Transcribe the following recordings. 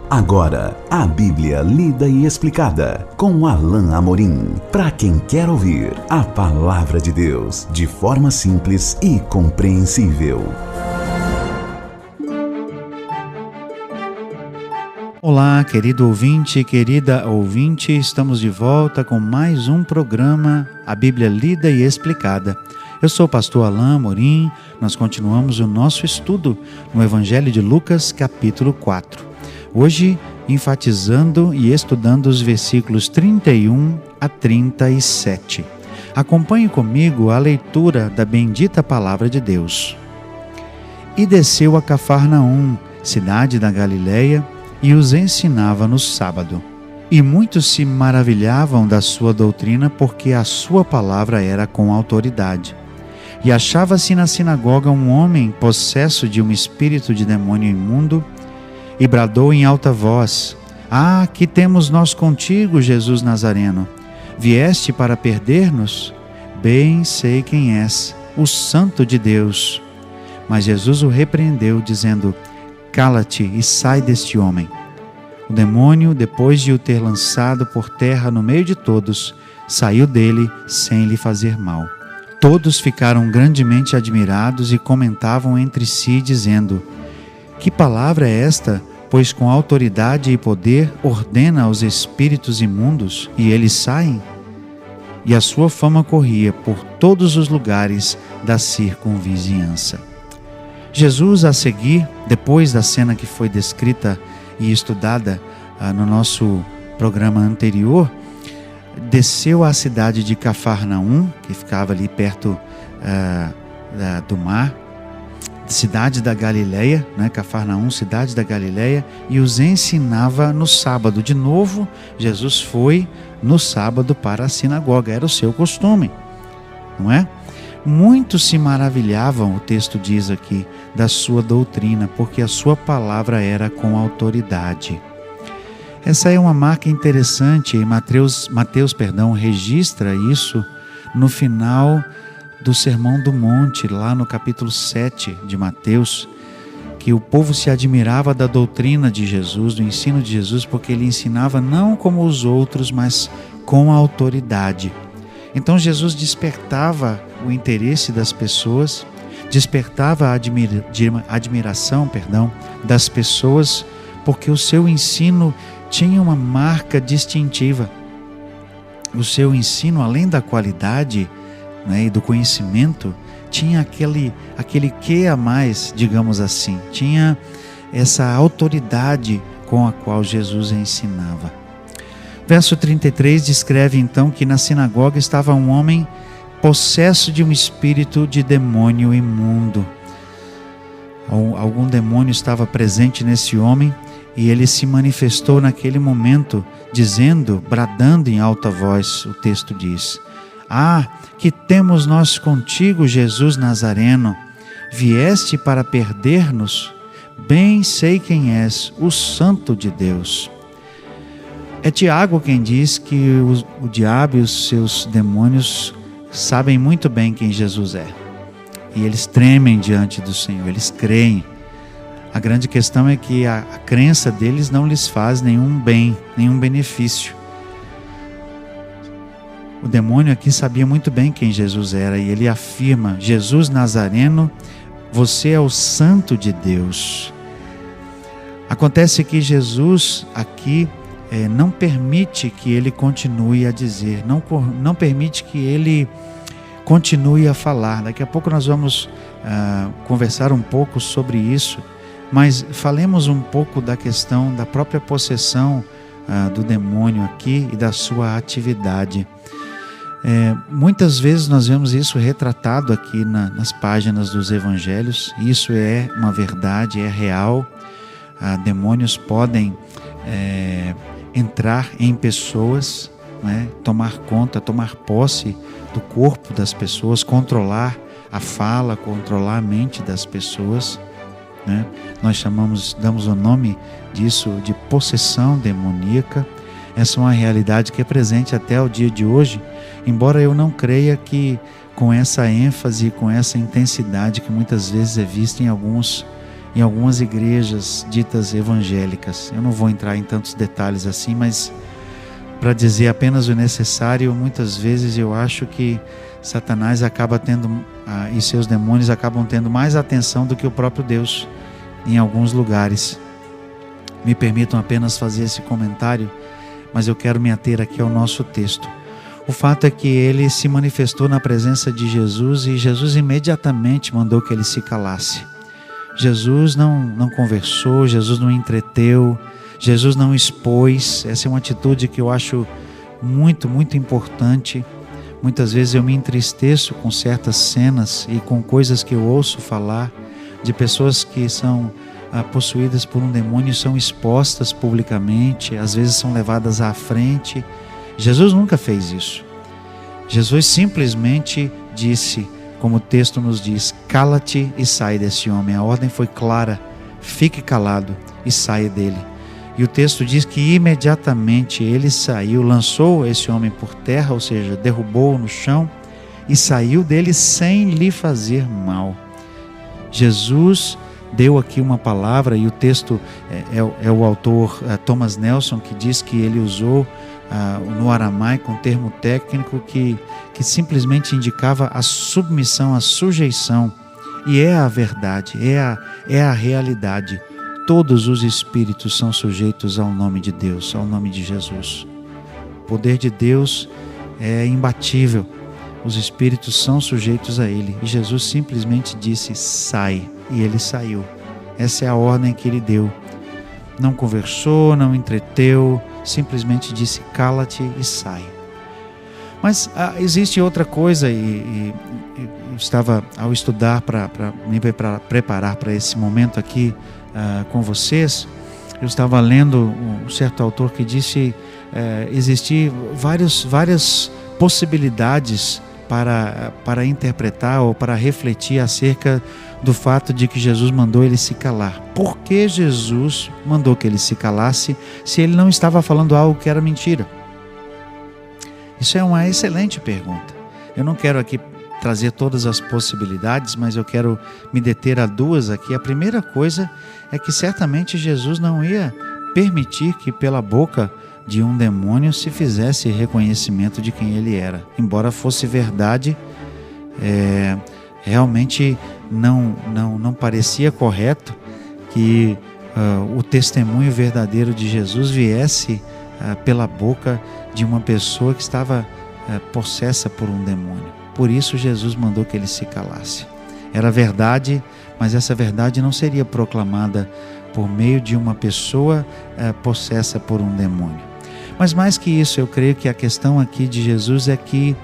Agora, a Bíblia lida e explicada com Alain Amorim. Para quem quer ouvir a Palavra de Deus de forma simples e compreensível. Olá, querido ouvinte, querida ouvinte, estamos de volta com mais um programa, a Bíblia lida e explicada. Eu sou o pastor Alain Amorim, nós continuamos o nosso estudo no Evangelho de Lucas, capítulo 4. Hoje, enfatizando e estudando os versículos 31 a 37. Acompanhe comigo a leitura da bendita Palavra de Deus. E desceu a Cafarnaum, cidade da Galileia, e os ensinava no sábado. E muitos se maravilhavam da sua doutrina, porque a sua palavra era com autoridade. E achava-se na sinagoga um homem possesso de um espírito de demônio imundo, e bradou em alta voz: Ah, que temos nós contigo, Jesus Nazareno? Vieste para perder-nos? Bem sei quem és, o Santo de Deus. Mas Jesus o repreendeu, dizendo: Cala-te e sai deste homem. O demônio, depois de o ter lançado por terra no meio de todos, saiu dele sem lhe fazer mal. Todos ficaram grandemente admirados e comentavam entre si, dizendo: Que palavra é esta? Pois com autoridade e poder ordena aos espíritos imundos e eles saem? E a sua fama corria por todos os lugares da circunvizinhança. Jesus, a seguir, depois da cena que foi descrita e estudada no nosso programa anterior, desceu à cidade de Cafarnaum, que ficava ali perto do mar, cidade da Galileia, Cafarnaum, cidade da Galileia, e os ensinava no sábado. De novo, Jesus foi no sábado para a sinagoga, era o seu costume, não é? Muitos se maravilhavam, o texto diz aqui, da sua doutrina, porque a sua palavra era com autoridade. Essa é uma marca interessante, e Mateus registra isso no final do Sermão do Monte, lá no capítulo 7 de Mateus, que o povo se admirava da doutrina de Jesus, do ensino de Jesus, porque ele ensinava não como os outros, mas com autoridade. Então Jesus despertava o interesse das pessoas, despertava a admiração das pessoas, porque o seu ensino tinha uma marca distintiva. O seu ensino, além da qualidade, e do conhecimento, tinha aquele quê a mais, digamos assim, tinha essa autoridade com a qual Jesus ensinava. Verso 33 descreve então que na sinagoga estava um homem possesso de um espírito de demônio imundo. Algum demônio estava presente nesse homem e ele se manifestou naquele momento, dizendo, bradando em alta voz, o texto diz: Ah, que temos nós contigo, Jesus Nazareno? Vieste para perder-nos? Bem sei quem és, o Santo de Deus. É Tiago quem diz que o diabo e os seus demônios sabem muito bem quem Jesus é. E eles tremem diante do Senhor, eles creem. A grande questão é que a crença deles não lhes faz nenhum bem, nenhum benefício. O demônio aqui sabia muito bem quem Jesus era e ele afirma: Jesus Nazareno, você é o Santo de Deus. Acontece que Jesus aqui não permite que ele continue a dizer, não permite que ele continue a falar. Daqui a pouco nós vamos conversar um pouco sobre isso, mas falemos um pouco da questão da própria possessão do demônio aqui e da sua atividade. Muitas vezes nós vemos isso retratado aqui nas páginas dos evangelhos. Isso é uma verdade, é real. Demônios podem entrar em pessoas, tomar conta, tomar posse do corpo das pessoas, controlar a fala, controlar a mente das pessoas. Nós damos o nome disso de possessão demoníaca. Essa é uma realidade que é presente até o dia de hoje, embora eu não creia que com essa ênfase, com essa intensidade que muitas vezes é vista em em algumas igrejas ditas evangélicas. Eu não vou entrar em tantos detalhes assim, mas para dizer apenas o necessário, muitas vezes eu acho que Satanás acaba tendo, e seus demônios acabam tendo mais atenção do que o próprio Deus em alguns lugares. Me permitam apenas fazer esse comentário, mas eu quero me ater aqui ao nosso texto. O fato é que ele se manifestou na presença de Jesus e Jesus imediatamente mandou que ele se calasse. Jesus não conversou, Jesus não entreteu, Jesus não expôs. Essa é uma atitude que eu acho muito, muito importante. Muitas vezes eu me entristeço com certas cenas e com coisas que eu ouço falar de pessoas que são possuídas por um demônio e são expostas publicamente, às vezes são levadas à frente. Jesus nunca fez isso. Jesus simplesmente disse, como o texto nos diz, cala-te e sai desse homem. A ordem foi clara, fique calado e saia dele. E o texto diz que imediatamente ele saiu, lançou esse homem por terra, ou seja, derrubou-o no chão e saiu dele sem lhe fazer mal. Jesus deu aqui uma palavra, e o texto é o autor Thomas Nelson que diz que ele usou no aramaico um termo técnico que simplesmente indicava a submissão, a sujeição, e é a verdade, é a realidade. Todos os espíritos são sujeitos ao nome de Deus, ao nome de Jesus. O poder de Deus é imbatível, os espíritos são sujeitos a Ele, e Jesus simplesmente disse, sai, e ele saiu. Essa é a ordem que ele deu. Não conversou, não entreteu, simplesmente disse, cala-te e sai. Mas existe outra coisa, e eu estava, ao estudar para me preparar para esse momento aqui com vocês, eu estava lendo um certo autor que disse existir várias possibilidades para interpretar ou para refletir acerca do fato de que Jesus mandou ele se calar. Por que Jesus mandou que ele se calasse se ele não estava falando algo que era mentira? Isso é uma excelente pergunta. Eu não quero aqui trazer todas as possibilidades, mas eu quero me deter a duas aqui. A primeira coisa é que certamente Jesus não ia permitir que pela boca de um demônio se fizesse reconhecimento de quem ele era. Embora fosse verdade, realmente não parecia correto que o testemunho verdadeiro de Jesus viesse pela boca de uma pessoa que estava possessa por um demônio. Por isso Jesus mandou que ele se calasse. Era verdade, mas essa verdade não seria proclamada por meio de uma pessoa possessa por um demônio. Mas mais que isso, eu creio que a questão aqui de Jesus é que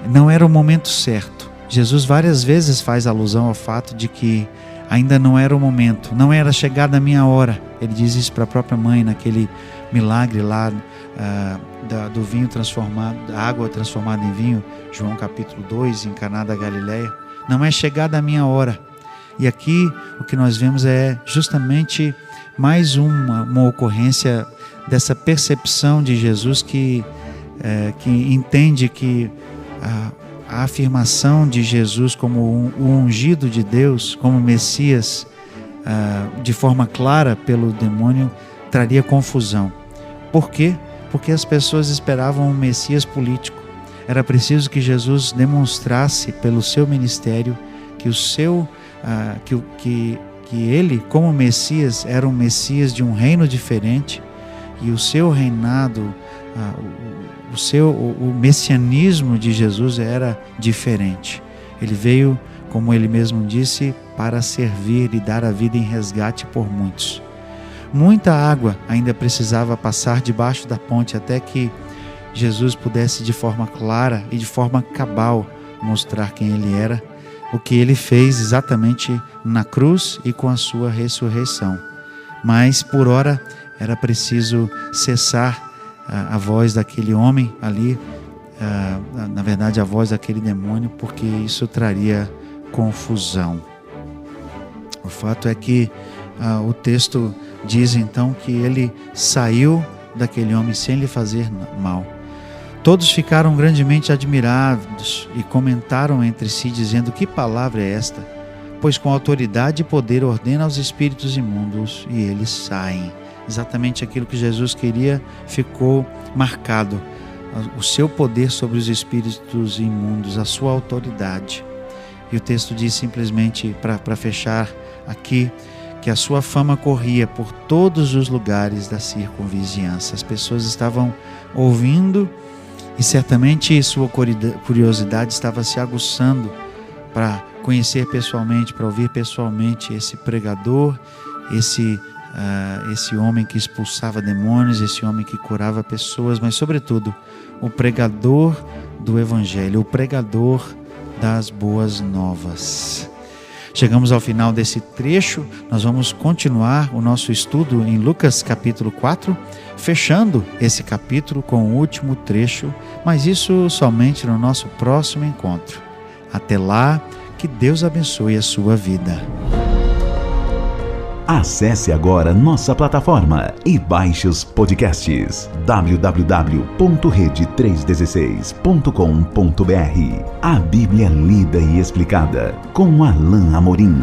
não era o momento certo. Jesus várias vezes faz alusão ao fato de que ainda não era o momento, não era chegada a minha hora. Ele diz isso para a própria mãe naquele milagre lá do vinho transformado, da água transformada em vinho, João capítulo 2, em Caná da Galileia. Não é chegada a minha hora. E aqui o que nós vemos é justamente mais uma ocorrência dessa percepção de Jesus que entende que a afirmação de Jesus como o ungido de Deus, como Messias, de forma clara pelo demônio, traria confusão. Por quê? Porque as pessoas esperavam um Messias político. Era preciso que Jesus demonstrasse pelo seu ministério que ele, como Messias, era um Messias de um reino diferente, e o seu reinado, o messianismo de Jesus era diferente. Ele veio, como ele mesmo disse, para servir e dar a vida em resgate por muitos. Muita água ainda precisava passar debaixo da ponte até que Jesus pudesse de forma clara e de forma cabal mostrar quem ele era, o que ele fez exatamente na cruz e com a sua ressurreição. Mas por ora era preciso cessar a voz daquele homem ali, na verdade a voz daquele demônio, porque isso traria confusão. O fato é que o texto diz então que ele saiu daquele homem sem lhe fazer mal. Todos ficaram grandemente admirados e comentaram entre si, dizendo: que palavra é esta? pois com autoridade e poder ordena aos espíritos imundos e eles saem. Exatamente aquilo que Jesus queria ficou marcado. O seu poder sobre os espíritos imundos, a sua autoridade. E o texto diz simplesmente, para fechar aqui, que a sua fama corria por todos os lugares da circunvizinhança. As pessoas estavam ouvindo e certamente sua curiosidade estava se aguçando para conhecer pessoalmente, para ouvir pessoalmente esse pregador, esse homem que expulsava demônios, esse homem que curava pessoas, mas sobretudo o pregador do Evangelho, o pregador das boas novas. Chegamos ao final desse trecho, nós vamos continuar o nosso estudo em Lucas capítulo 4, fechando esse capítulo com o último trecho, mas isso somente no nosso próximo encontro. Até lá, que Deus abençoe a sua vida. Acesse agora nossa plataforma e baixe os podcasts www.rede316.com.br. A Bíblia lida e explicada com Alain Amorim.